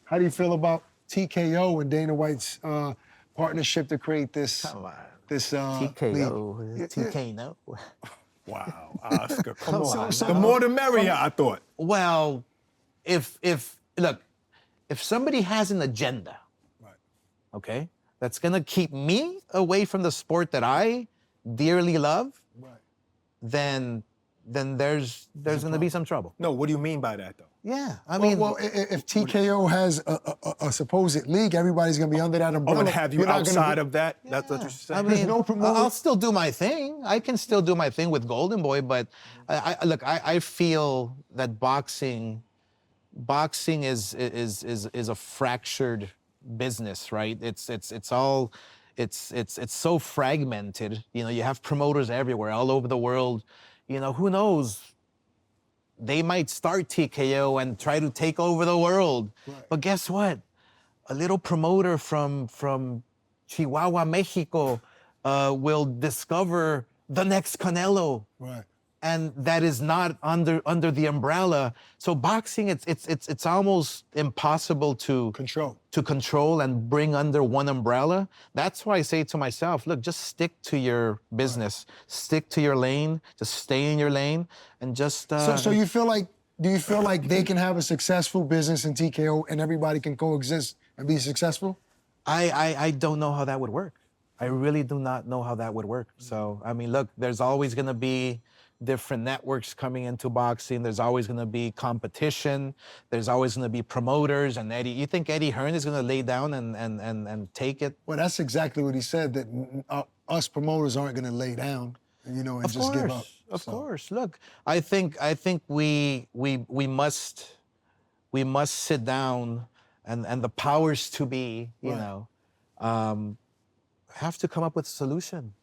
How do you feel about TKO and Dana White's partnership to create this? Come on. This TKO, league? TK no. Wow, Oscar, come on. so- The more the merrier, I thought. Well, if look, if somebody has an agenda, Right. okay, that's gonna keep me away from the sport that I dearly love, Right. then there's gonna be some trouble. No, what do you mean by that, though? Yeah, I mean, If TKO has a supposed league, everybody's gonna be under that I'm umbrella. gonna have you You're not gonna outside be- of that. That's what you're saying. I mean, no promoter- I'll still do my thing. I can still do my thing with Golden Boy, but I feel that boxing is a fractured business, right? It's all so fragmented. You know, you have promoters everywhere, all over the world. You know, who knows? They might start TKO and try to take over the world. Right. But guess what? A little promoter from Chihuahua, Mexico, will discover the next Canelo. Right. And that is not under the umbrella. So boxing, it's almost impossible to control and bring under one umbrella. That's why I say to myself, look, just stick to your business, stick to your lane, just stay in your lane, and just. So you feel like? Do you feel like they can have a successful business in TKO and everybody can coexist and be successful? I don't know how that would work. I really do not know how that would work. So I mean, look, there's always going to be different networks coming into boxing. There's always going to be competition. There's always going to be promoters. And Eddie, you think Eddie Hearn is going to lay down and take it? Well, that's exactly what he said, that us promoters aren't going to lay down, you know, and just give up. Of course. Look, I think we must sit down and the powers to be, you know, have to come up with a solution.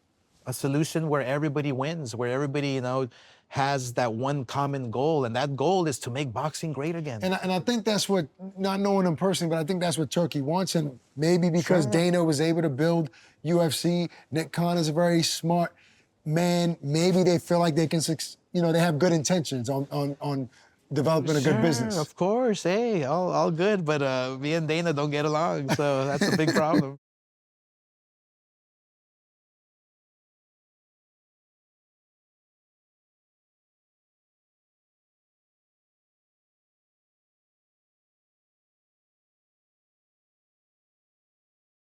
A solution where everybody wins, where everybody, you know, has that one common goal, and that goal is to make boxing great again. And I think that's what, not knowing him personally, but I think that's what Turkey wants. And maybe because Dana was able to build UFC, Nick Khan is a very smart man. Maybe they feel like they can, you know, they have good intentions on developing a good business. Of course, hey, all good, but me and Dana don't get along, so that's a big problem.